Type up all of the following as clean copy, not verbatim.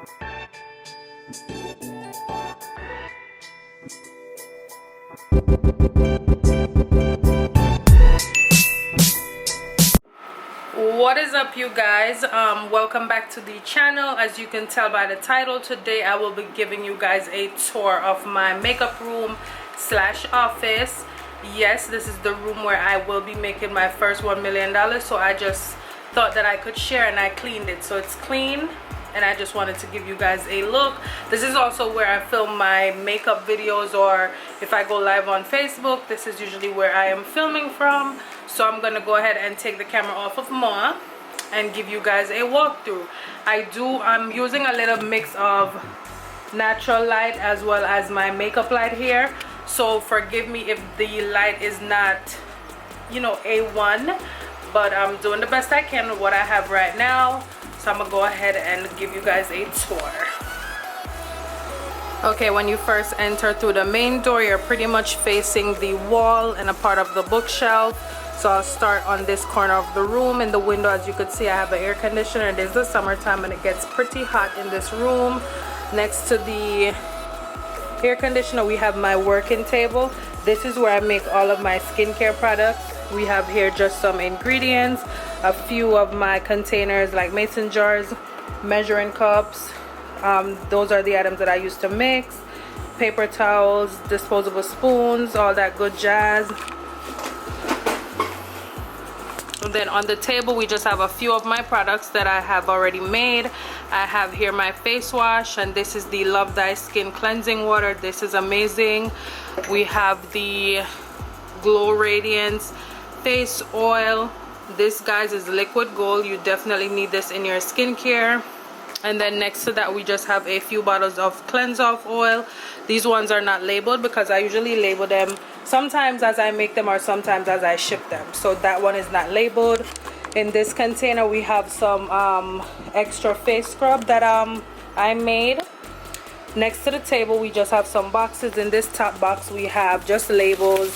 What is up, you guys? Welcome back to the channel. As you can tell by the title, today I will be giving you guys a tour of my makeup room slash office. Yes, this is the room where I will be making my first $1 million, so I just thought that I could share, and I cleaned it, so it's clean, and I just wanted to give you guys a look. This is also where I film my makeup videos, or if I go live on Facebook, this is usually where I am filming from. So I'm gonna go ahead and take the camera off of more and give you guys a walkthrough. I'm using a little mix of natural light as well as my makeup light here, so forgive me if the light is not, you know, A1, but I'm doing the best I can with what I have right now. So I'm gonna go ahead and give you guys a tour. Okay, when you first enter through the main door, you're pretty much facing the wall and a part of the bookshelf. So I'll start on this corner of the room. In the window, as you can see, I have an air conditioner. It is the summertime and it gets pretty hot in this room. Next to the air conditioner, we have my working table. This is where I make all of my skincare products. We have here just some ingredients, a few of my containers like mason jars, measuring cups. Those are the items that I use to mix. Paper towels, disposable spoons, all that good jazz. And then on the table, we just have a few of my products that I have already made. I have here my face wash, and this is the Love Thy Skin cleansing water. This is amazing. We have the Glow Radiance face oil. This, guys, is liquid gold. You definitely need this in your skincare. And then next to that, we just have a few bottles of cleanse off oil. These ones are not labeled because I usually label them sometimes as I make them or sometimes as I ship them, so that one is not labeled. In this container, we have some extra face scrub that I made. Next to the table, we just have some boxes. In this top box, we have just labels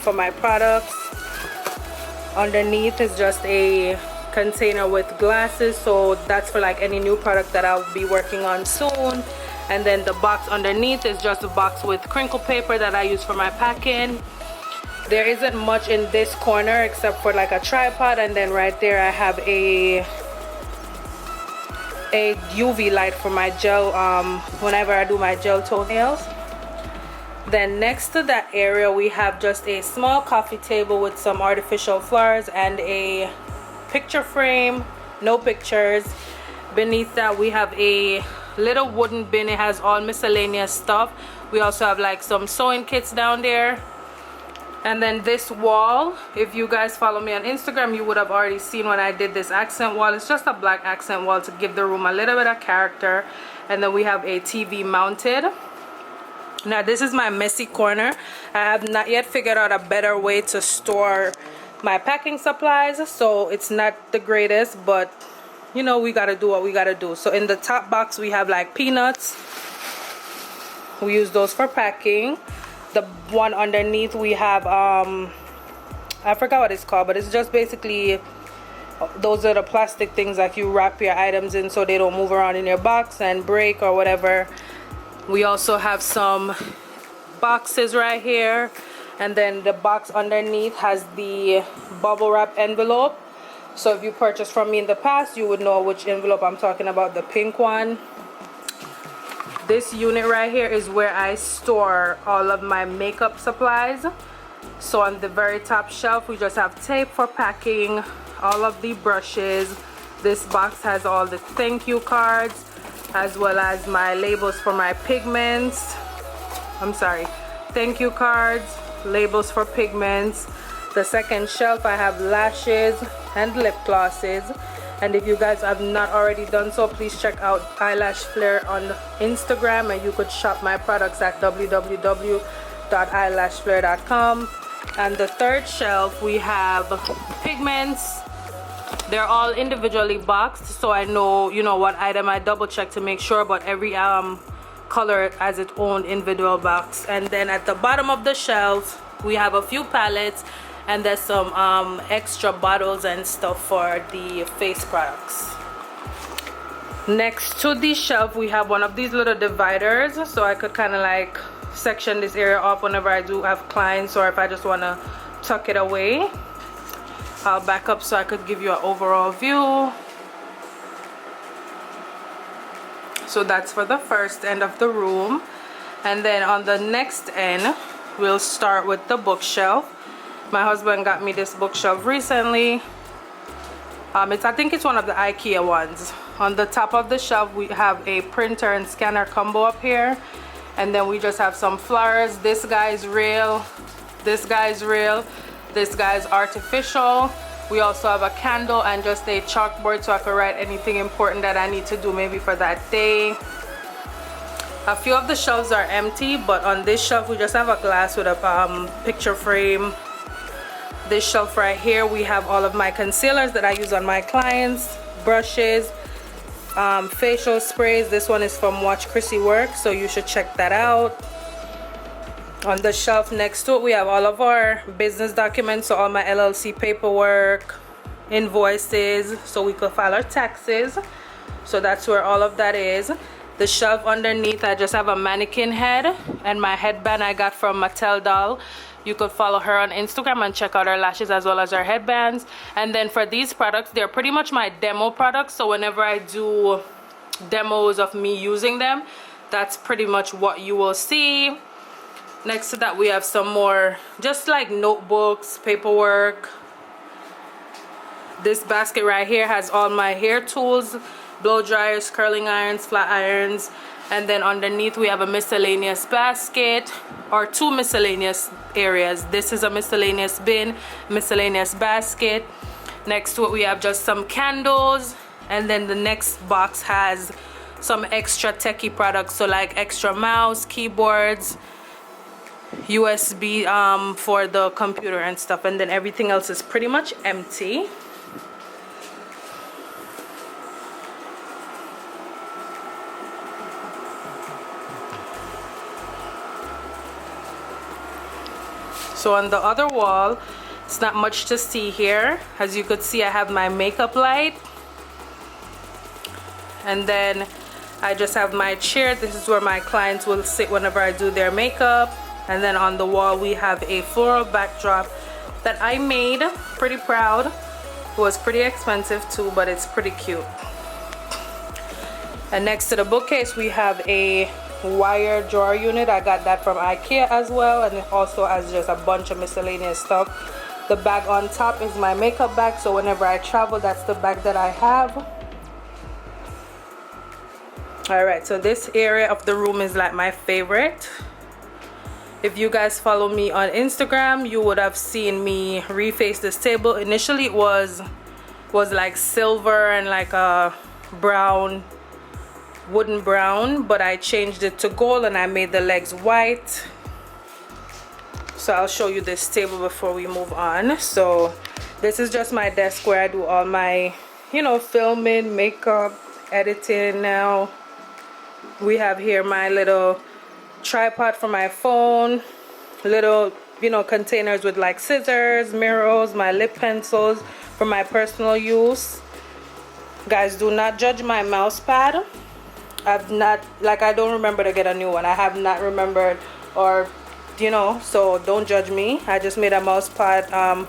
for my products. Underneath is just a container with glasses, so that's for like any new product that I'll be working on soon. And then the box underneath is just a box with crinkle paper that I use for my packing. There isn't much in this corner except for like a tripod, and then right there I have a UV light for my gel whenever I do my gel toenails. Then next to that area, we have just a small coffee table with some artificial flowers and a picture frame, no pictures. Beneath that, we have a little wooden bin. It has all miscellaneous stuff. We also have like some sewing kits down there. And then this wall, if you guys follow me on Instagram, you would have already seen when I did this accent wall. It's just a black accent wall to give the room a little bit of character. And then we have a TV mounted. Now this is my messy corner. I have not yet figured out a better way to store my packing supplies, so it's not the greatest, but you know, we gotta do what we gotta do. So in the top box, we have like peanuts. We use those for packing. The one underneath, we have I forgot what it's called, but it's just basically, those are the plastic things that you wrap your items in so they don't move around in your box and break or whatever. We also have some boxes right here, and then the box underneath has the bubble wrap envelope. So if you purchased from me in the past, you would know which envelope I'm talking about, the pink one. This unit right here is where I store all of my makeup supplies. So on the very top shelf, we just have tape for packing, all of the brushes. This box has all the thank you cards, as well as my labels for my pigments. Thank you cards, labels for pigments. The second shelf, I have lashes and lip glosses. And if you guys have not already done so, please check out Ilashflare on Instagram, and you could shop my products at www.ilashflare.com. And the third shelf, we have pigments. They're all individually boxed, so I know, you know, what item. I double check to make sure, but every color has its own individual box. And then at the bottom of the shelf, we have a few palettes, and there's some extra bottles and stuff for the face products. Next to the shelf we have one of these little dividers, so I could kind of like section this area off whenever I do have clients, or if I just want to tuck it away. I'll back up so I could give you an overall view. So that's for the first end of the room, and then on the next end we'll start with the bookshelf. My husband got me this bookshelf recently. I think it's one of the IKEA ones. On the top of the shelf we have a printer and scanner combo up here, and then we just have some flowers. This guy's real, this guy's real, this guy's artificial. We also have a candle and just a chalkboard so I can write anything important that I need to do maybe for that day. A few of the shelves are empty, but on this shelf we just have a glass with a picture frame. This shelf right here we have all of my concealers that I use on my clients, brushes, facial sprays. This one is from Watch Chrissy Work, so you should check that out. On the shelf next to it we have all of our business documents, so all my LLC paperwork, invoices, so we could file our taxes. So that's where all of that is. The shelf underneath I just have a mannequin head and my headband I got from Mattel Doll. You could follow her on Instagram and check out her lashes as well as her headbands. And then for these products, they're pretty much my demo products, so whenever I do demos of me using them, that's pretty much what you will see. Next to that we have some more just like notebooks, paperwork. This basket right here has all my hair tools, blow dryers, curling irons, flat irons, and then underneath we have a miscellaneous basket, or two miscellaneous areas. This is a miscellaneous bin, miscellaneous basket. Next to it we have just some candles, and then the next box has some extra techie products, so like extra mouse, keyboards, USB for the computer and stuff, and then everything else is pretty much empty. So on the other wall, it's not much to see here. As you could see, I have my makeup light, and then I just have my chair. This is where my clients will sit whenever I do their makeup. And then on the wall we have a floral backdrop that I made. Pretty proud. It was pretty expensive too, but it's pretty cute. And next to the bookcase we have a wire drawer unit. I got that from IKEA as well, and it also has just a bunch of miscellaneous stuff. The bag on top is my makeup bag, so whenever I travel, that's the bag that I have. Alright, so this area of the room is like my favorite. If you guys follow me on Instagram, you would have seen me reface this table. Initially it was like silver and like a brown, wooden brown, but I changed it to gold and I made the legs white. So I'll show you this table before we move on. So this is just my desk where I do all my, you know, filming, makeup, editing. Now we have here my little tripod for my phone, little, you know, containers with like scissors, mirrors, my lip pencils for my personal use. Guys, do not judge my mouse pad. I've not, like, I don't remember to get a new one. I have not remembered, or, you know, so don't judge me. I just made a mouse pad out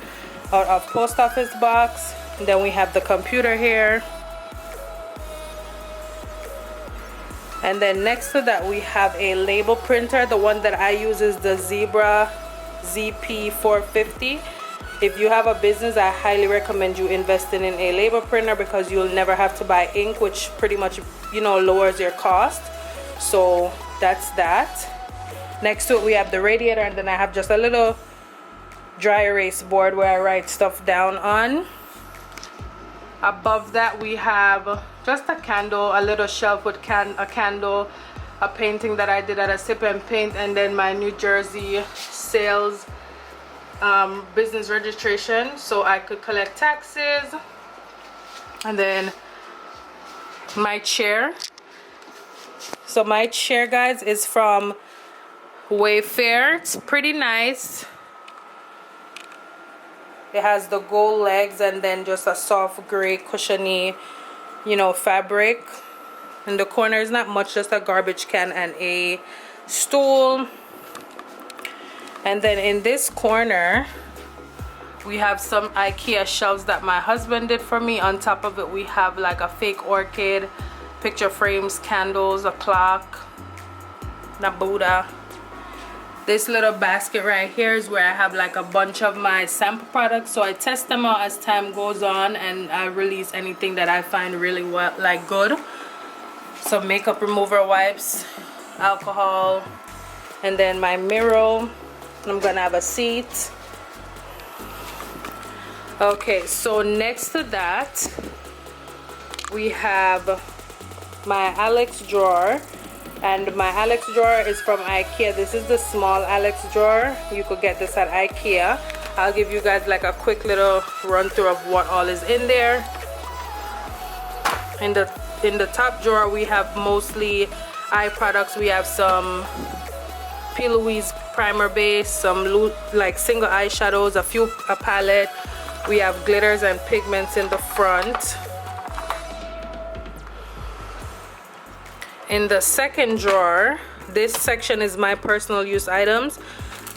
of post office box. And then we have the computer here. And then next to that we have a label printer. The one that I use is the Zebra ZP450. If you have a business, I highly recommend you investing in a label printer because you'll never have to buy ink, which pretty much, you know, lowers your cost. So that's that. Next to it we have the radiator, and then I have just a little dry erase board where I write stuff down on. Above that we have just a candle, a little shelf with a candle, a painting that I did at a Sip and Paint, and then my New Jersey sales business registration so I could collect taxes. And then my chair. So my chair, guys, is from Wayfair. It's pretty nice. It has the gold legs and then just a soft gray cushiony, you know, fabric. In the corner is not much, just a garbage can and a stool. And then in this corner we have some IKEA shelves that my husband did for me. On top of it we have like a fake orchid, picture frames, candles, a clock, a Buddha. This little basket right here is where I have like a bunch of my sample products, so I test them out as time goes on and I release anything that I find really like good. Some makeup remover wipes, alcohol, and then my mirror. I'm gonna have a seat. Okay, so next to that we have my Alex drawer, and my Alex drawer is from IKEA. This is the small Alex drawer. You could get this at IKEA. I'll give you guys like a quick little run through of what all is in there. In the top drawer we have mostly eye products. We have some P. Louise primer base, some like single eyeshadows, a palette. We have glitters and pigments in the front. In the second drawer, this section is my personal use items,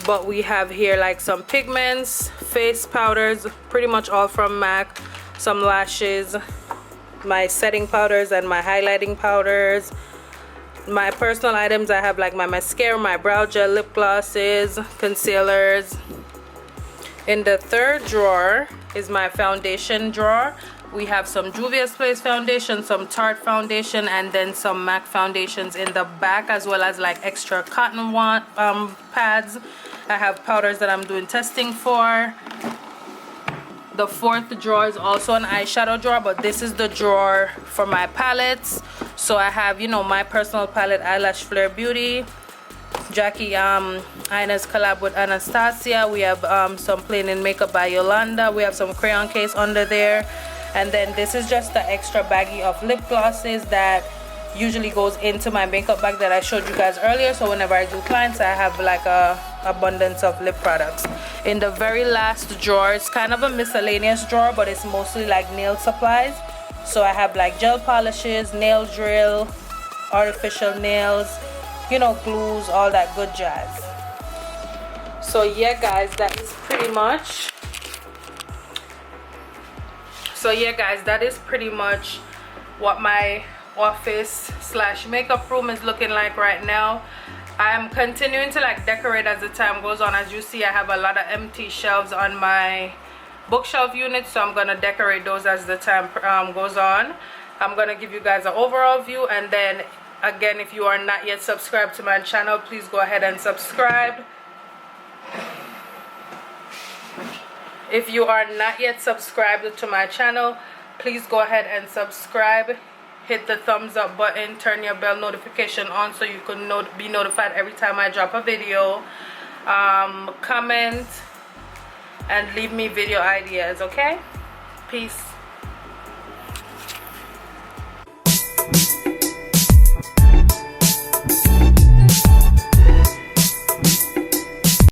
but we have here like some pigments, face powders, pretty much all from MAC, some lashes, my setting powders and my highlighting powders. My personal items, I have like my mascara, my brow gel, lip glosses, concealers. In the third drawer is my foundation drawer. We have some Juvia's Place foundation, some Tarte foundation, and then some MAC foundations in the back, as well as like extra cotton pads. I have powders that I'm doing testing for. The fourth drawer is also an eyeshadow drawer, but this is the drawer for my palettes. So I have, you know, my personal palette, Ilashflare Beauty, Jackie Ina's collab with Anastasia. We have some Plain in Makeup by Yolanda. We have some crayon case under there. And then this is just the extra baggie of lip glosses that usually goes into my makeup bag that I showed you guys earlier. So whenever I do clients, I have like a abundance of lip products. In the very last drawer, it's kind of a miscellaneous drawer, but it's mostly like nail supplies. So I have like gel polishes, nail drill, artificial nails, you know, glues, all that good jazz. So yeah guys, that is pretty much what my office / makeup room is looking like right now. I'm continuing to like decorate as the time goes on. As you see, I have a lot of empty shelves on my bookshelf unit, so I'm gonna decorate those as the time goes on. I'm gonna give you guys an overall view, and then again, if you are not yet subscribed to my channel, please go ahead and subscribe. If you are not yet subscribed to my channel, please go ahead and subscribe. Hit the thumbs up button, turn your bell notification on so you can be notified every time I drop a video. Comment and leave me video ideas, okay? Peace.